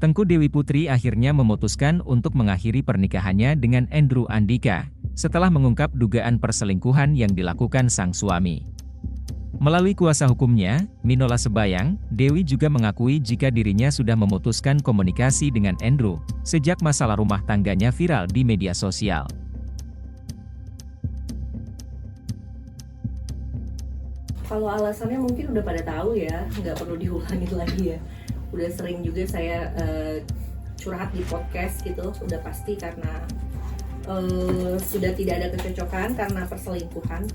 Tengku Dewi Putri akhirnya memutuskan untuk mengakhiri pernikahannya dengan Andrew Andika, setelah mengungkap dugaan perselingkuhan yang dilakukan sang suami. Melalui kuasa hukumnya, Minola Sebayang, Dewi juga mengakui jika dirinya sudah memutuskan komunikasi dengan Andrew, sejak masalah rumah tangganya viral di media sosial. Kalau alasannya mungkin udah pada tahu ya, nggak perlu diulangi lagi ya. Udah sering juga saya curhat di podcast gitu, udah pasti karena sudah tidak ada kecocokan karena perselingkuhan.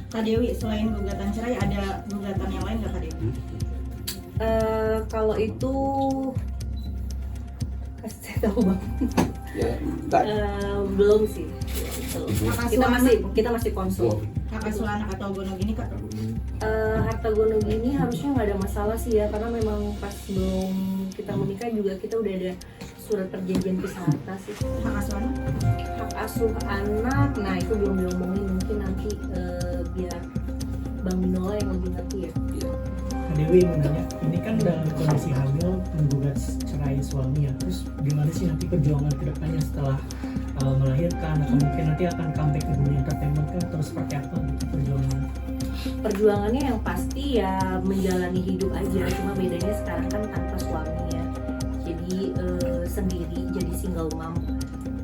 Kak Dewi, selain gugatan cerai ada gugatan yang lain nggak Kak Dewi? Kalau itu kasih saya tahu bang. Ya, Belum sih. Kita masih konsul. Hak asuh anak atau gono gini Kak? Harta gono gini harusnya nggak ada masalah sih ya, karena memang pas belum kita menikah juga kita udah ada surat perjanjian pisah harta sih. Hak asuh anak? Hak asuh anak, nah itu belum diomongin, mungkin nanti biar Bang Minola yang lebih ngerti ya. Kak Dewi mau nanya, ini kan dalam kondisi hamil menggugat cerai suami ya, terus gimana sih nanti perjuangan kedepannya setelah melahirkan, atau mungkin nanti akan comeback ke dunia entertainment kan, terus seperti apa gitu perjuangan? Perjuangannya yang pasti ya menjalani hidup aja, cuma bedanya sekarang kan tanpa suami ya, jadi sendiri, jadi single mom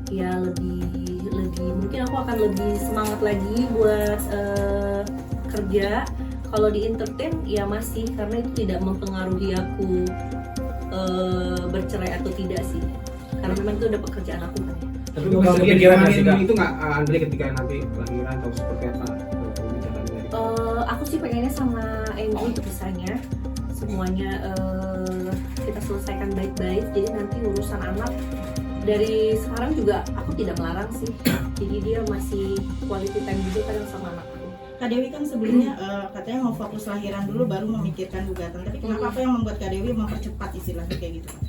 ya, lebih mungkin aku akan lebih semangat lagi buat kerja. Kalau di entertain ya masih, karena itu tidak mempengaruhi aku bercerai atau tidak sih, karena memang itu udah pekerjaan aku kan. tapi kalau kepikiran itu nggak Andre ketika nanti lahiran atau seperti apa? Aku sih pengennya sama Andrew itu bisanya semuanya kita selesaikan baik-baik, jadi nanti urusan anak dari sekarang juga aku tidak melarang sih, jadi dia masih quality time juga kadang sama anak aku. Kak Dewi kan sebelumnya katanya mau fokus lahiran dulu baru memikirkan gugatan, tapi kenapa apa yang membuat Kak Dewi mempercepat istilahnya kayak gitu Kak?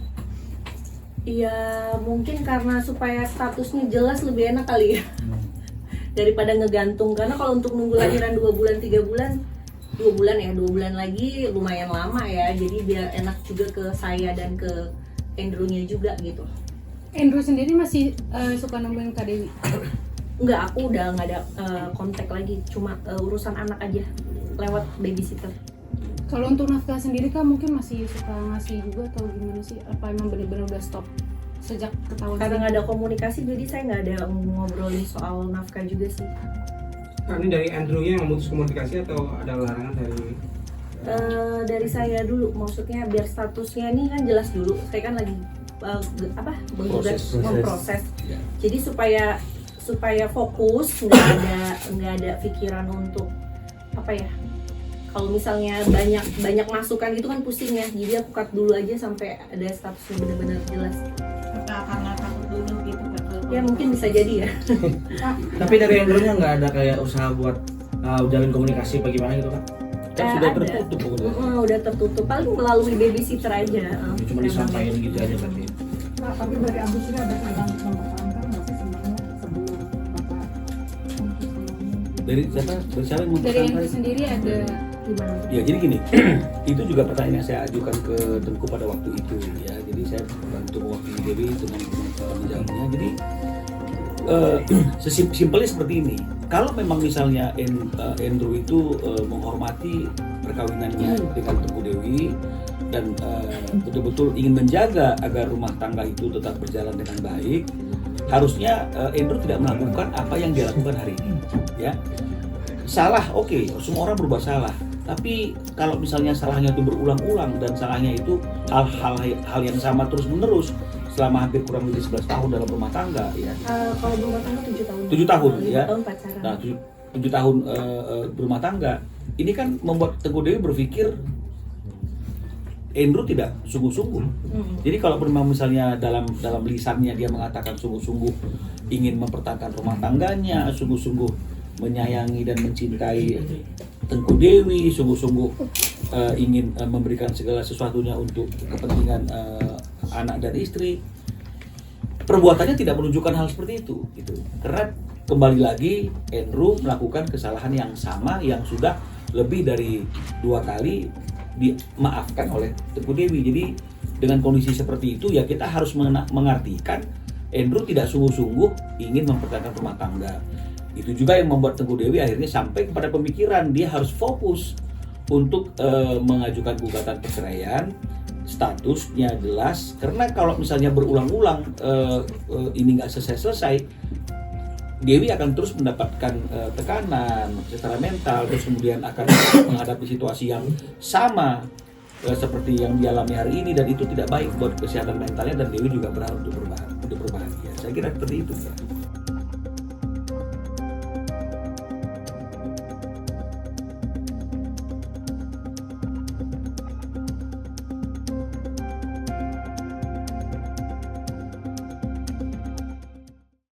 Iya mungkin karena supaya statusnya jelas lebih enak kali ya daripada ngegantung, karena kalau untuk nunggu lahiran 2 bulan 3 bulan 2 bulan lagi lumayan lama ya, jadi biar enak juga ke saya dan ke Andrew-nya juga gitu. Andrew sendiri masih suka nemuin Kak Dewi? Enggak, aku udah nggak ada kontak lagi, cuma urusan anak aja lewat babysitter. Kalau untuk nafkah sendiri Kak mungkin masih suka ngasih juga atau gimana sih? Apa emang benar-benar udah stop sejak ketahuan? Karena nggak ada komunikasi, jadi saya nggak ada ngobrolin soal nafkah juga sih. Nah, ini dari Andrew-nya yang memutus komunikasi atau ada larangan dari Dari saya dulu, maksudnya biar statusnya ini kan jelas dulu. Saya kan lagi memproses. Ya. Jadi supaya fokus, nggak ada pikiran untuk apa ya. Kalau misalnya banyak masukan gitu kan pusing ya. Jadi aku cut dulu aja sampai ada statusnya benar-benar jelas. Apa karena takut dulu gitu Kak? Ya mungkin bisa jadi ya. Tapi dari Andrew-nya nggak ada kayak usaha buat jalin komunikasi bagaimana gitu kan? Kan sudah Ada. tertutup udah. Udah tertutup, paling melalui babysitter aja. Cuma disampaikan gitu aja tapi. Nah, tapi dari Agus ini ada peluang mempertahankan nggak sih sebenarnya sebelum Bapak Dari siapa? Dari siapa yang Dari mempertahankan? Andrew sendiri ada Gimana? Ya jadi gini, itu juga pertanyaan yang saya ajukan ke Tengku pada waktu itu ya. Jadi saya bantu mewakili Dewi dengan menjawabnya. Jadi simpelnya seperti ini. Kalau memang misalnya Andrew itu menghormati perkawinannya dengan Tengku Dewi dan betul-betul ingin menjaga agar rumah tangga itu tetap berjalan dengan baik, harusnya Andrew tidak melakukan apa yang dia lakukan hari ini. Ya, salah, oke, semua orang berubah salah. Tapi kalau misalnya salahnya itu berulang-ulang dan salahnya itu hal yang sama terus-menerus selama hampir kurang lebih 11 tahun dalam rumah tangga ya. Kalau berumah tangga 7 tahun. 7 tahun 5 ya. tahun pacaran. Nah, 7 tahun berumah tangga. Ini kan membuat Tengku Dewi berpikir Andrew tidak sungguh-sungguh. Jadi kalau memang misalnya dalam lisannya dia mengatakan sungguh-sungguh ingin mempertahankan rumah tangganya, sungguh-sungguh menyayangi dan mencintai Tengku Dewi, sungguh-sungguh ingin memberikan segala sesuatunya untuk kepentingan anak dan istri, perbuatannya tidak menunjukkan hal seperti itu gitu. Karena kembali lagi Andrew melakukan kesalahan yang sama yang sudah lebih dari 2 kali dimaafkan oleh Tengku Dewi. Jadi dengan kondisi seperti itu ya kita harus mengartikan Andrew tidak sungguh-sungguh ingin mempertahankan rumah tangga. Itu juga yang membuat Teguh Dewi akhirnya sampai kepada pemikiran dia harus fokus untuk mengajukan gugatan perceraian, statusnya jelas. Karena kalau misalnya berulang-ulang ini nggak selesai-selesai, Dewi akan terus mendapatkan tekanan secara mental, terus kemudian akan menghadapi situasi yang sama seperti yang dialami hari ini, dan itu tidak baik buat kesehatan mentalnya, dan Dewi juga berharap untuk berbahagia. Saya kira seperti itu ya.